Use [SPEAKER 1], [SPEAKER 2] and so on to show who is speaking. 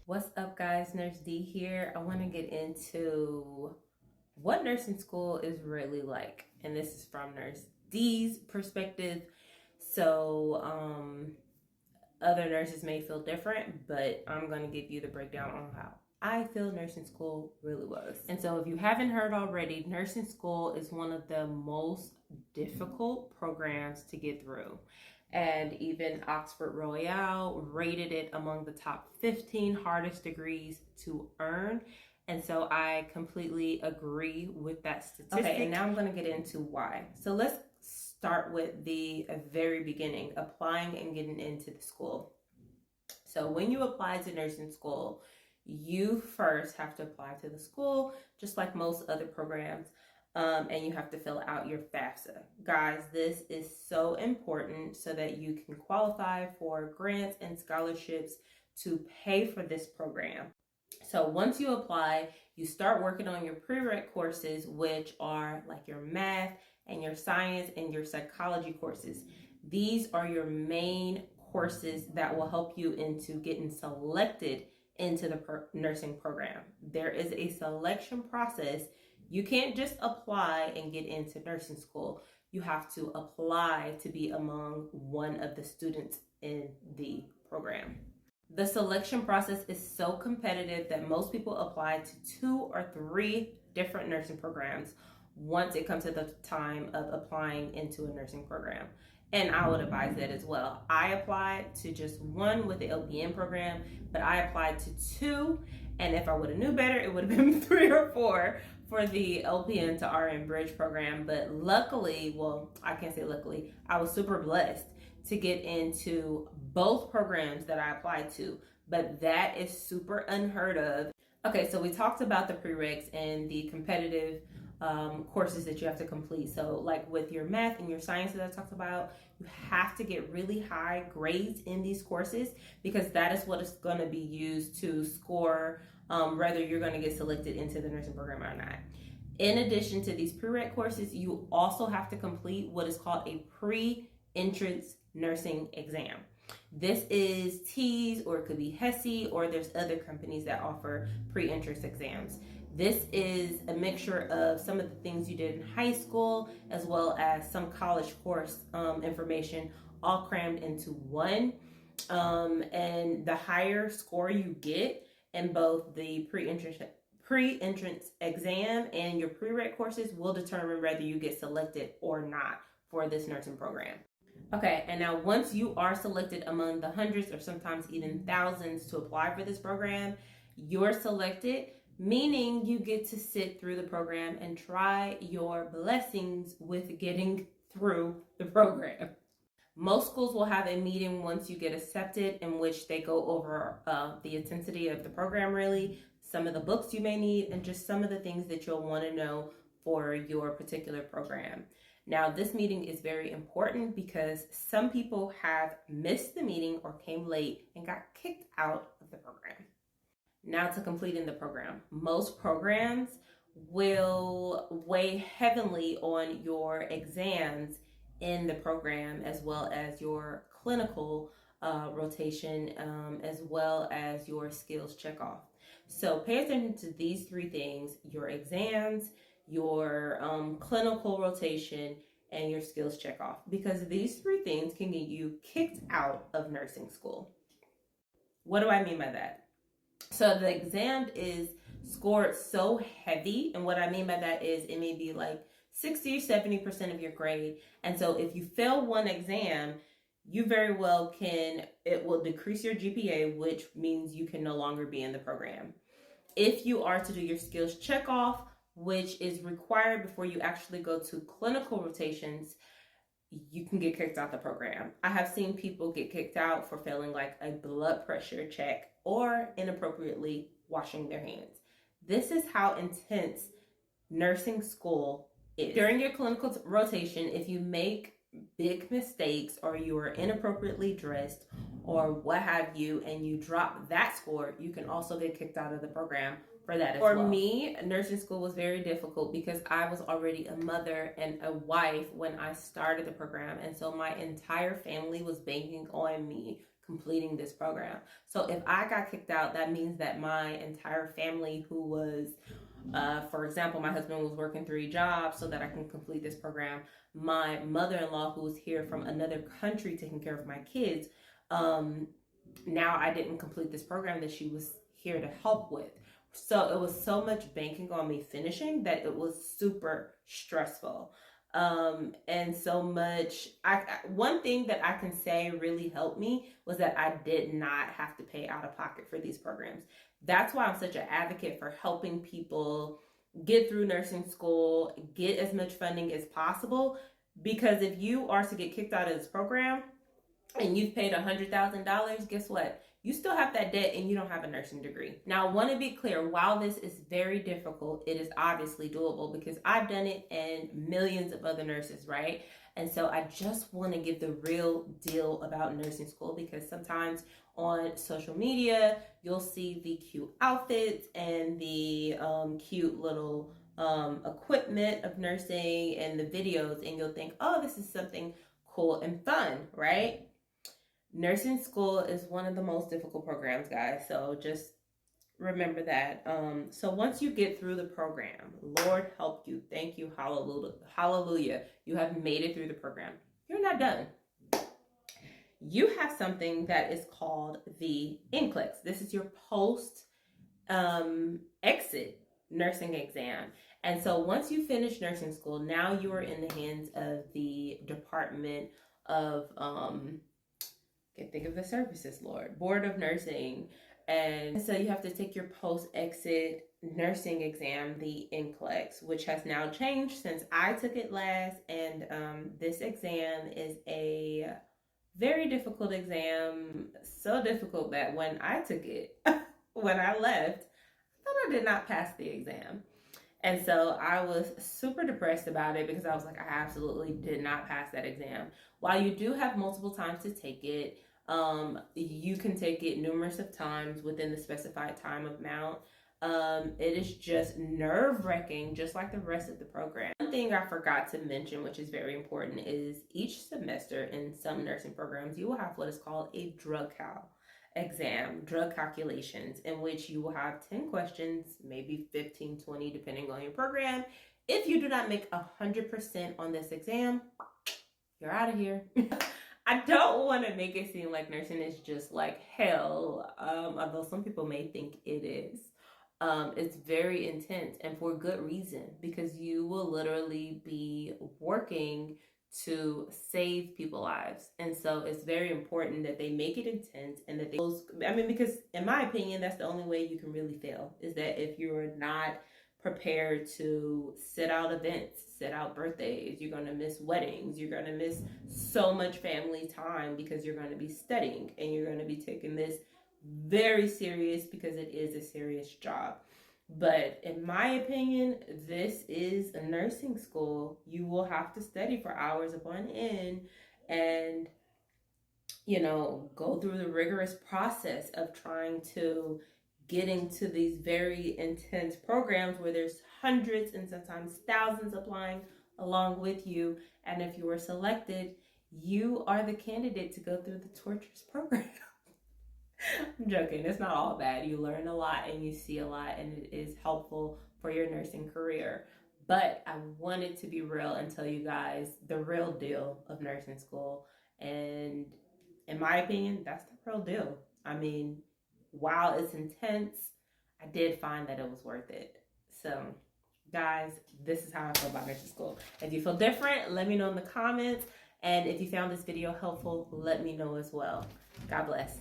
[SPEAKER 1] What's up, guys? Nurse D here. I want to get into what nursing school is really like, and this is from Nurse D's perspective. So, other nurses may feel different, but I'm going to give you the breakdown on how I feel nursing school really was. And so, if you haven't heard already, nursing school is one of the most difficult programs to get through. And even Oxford Royale rated it among the top 15 hardest degrees to earn. And so I completely agree with that statistic. Okay, and now I'm going to get into why. So let's start with the very beginning, applying and getting into the school. So when you apply to nursing school, you first have to apply to the school, just like most other programs. And you have to fill out your FAFSA. Guys, this is so important so that you can qualify for grants and scholarships to pay for this program. So once you apply, you start working on your prereq courses, which are like your math and your science and your psychology courses. These are your main courses that will help you into getting selected into the nursing program. There is a selection process. You can't just apply and get into nursing school. You have to apply to be among one of the students in the program. The selection process is so competitive that most people apply to 2 or 3 different nursing programs once it comes to the time of applying into a nursing program. And I would advise that as well. I applied to just one with the LPN program, but I applied to 2. And if I would have knew better, it would have been 3 or 4 for the LPN to RN bridge program. But luckily, well, I can't say luckily, I was super blessed to get into both programs that I applied to, but that is super unheard of. Okay, so we talked about the prereqs and the competitive courses that you have to complete. So like with your math and your science that I talked about, you have to get really high grades in these courses because that is what is going to be used to score whether you're going to get selected into the nursing program or not. In addition to these prereq courses, you also have to complete what is called a pre-entrance nursing exam. This is TEAS, or it could be HESI, or there's other companies that offer pre-entrance exams. This is a mixture of some of the things you did in high school as well as some college course information all crammed into one. And the higher score you get in both the pre-entrance exam and your prereq courses will determine whether you get selected or not for this nursing program. Okay, and now once you are selected among the hundreds or sometimes even thousands to apply for this program, you're selected, meaning you get to sit through the program and try your blessings with getting through the program. Most schools will have a meeting once you get accepted in which they go over the intensity of the program, really, some of the books you may need, and just some of the things that you'll want to know for your particular program. Now, this meeting is very important because some people have missed the meeting or came late and got kicked out of the program. Now to completing the program. Most programs will weigh heavily on your exams in the program as well as your clinical rotation as well as your skills checkoff. So pay attention to these 3 things: your exams, your clinical rotation, and your skills checkoff, because these 3 things can get you kicked out of nursing school. What do I mean by that? So the exam is scored so heavy, and what I mean by that is it may be like 60 or 70% of your grade. And so if you fail one exam, you very well it will decrease your GPA, which means you can no longer be in the program. If you are to do your skills checkoff, which is required before you actually go to clinical rotations, you can get kicked out the program. I have seen people get kicked out for failing like a blood pressure check or inappropriately washing their hands. This is how intense nursing school is. During your clinical rotation, if you make big mistakes or you are inappropriately dressed or what have you, and you drop that score, you can also get kicked out of the program for that as well. For me, nursing school was very difficult because I was already a mother and a wife when I started the program. And so my entire family was banking on me completing this program. So if I got kicked out, that means that my entire family who was, for example, my husband was working 3 jobs so that I can complete this program. My mother-in-law, who was here from another country taking care of my kids, now I didn't complete this program that she was here to help with. So it was so much banking on me finishing that it was super stressful. And so much, one thing that I can say really helped me was that I did not have to pay out of pocket for these programs. That's why I'm such an advocate for helping people get through nursing school, get as much funding as possible. Because if you are to get kicked out of this program and you've paid $100,000, guess what? You still have that debt and you don't have a nursing degree. Now, I want to be clear, while this is very difficult, it is obviously doable because I've done it and millions of other nurses, right? And so I just want to give the real deal about nursing school because sometimes on social media, you'll see the cute outfits and the cute little equipment of nursing and the videos, and you'll think, oh, this is something cool and fun, right? Nursing school is one of the most difficult programs, guys. So just remember that. So once you get through the program, Lord help you. Thank you. Hallelujah. Hallelujah. You have made it through the program. You're not done. You have something that is called the NCLEX. This is your post exit nursing exam. And so once you finish nursing school, now you are in the hands of the Department of can't think of the services, Lord, Board of Nursing. And so you have to take your post-exit nursing exam, the NCLEX, which has now changed since I took it last. And this exam is a very difficult exam, so difficult that when I took it, when I left, I thought I did not pass the exam. And so I was super depressed about it because I was like, I absolutely did not pass that exam. While you do have multiple times to take it, you can take it numerous of times within the specified time amount. It is just nerve-wracking, just like the rest of the program. One thing I forgot to mention, which is very important, is each semester in some nursing programs, you will have what is called a drug cal exam, drug calculations, in which you will have 10 questions, maybe 15, 20, depending on your program. If you do not make 100% on this exam, you're out of here. I don't want to make it seem like nursing is just like hell, although some people may think it is. It's very intense, and for good reason, because you will literally be working to save people's lives. And so it's very important that they make it intense and that because in my opinion, that's the only way you can really fail, is that if you're not prepared to sit out events, sit out birthdays, you're going to miss weddings, you're going to miss so much family time because you're going to be studying and you're going to be taking this very serious because it is a serious job. But in my opinion, this is a nursing school. You will have to study for hours upon end and, go through the rigorous process of trying to get into these very intense programs where there's hundreds and sometimes thousands applying along with you. And if you were selected, you are the candidate to go through the torturous program. I'm joking. It's not all bad. You learn a lot and you see a lot, and it is helpful for your nursing career. But I wanted to be real and tell you guys the real deal of nursing school. And in my opinion, that's the real deal. I mean, while it's intense, I did find that it was worth it. So, guys, this is how I feel about nursing school. If you feel different, let me know in the comments. And if you found this video helpful, let me know as well. God bless.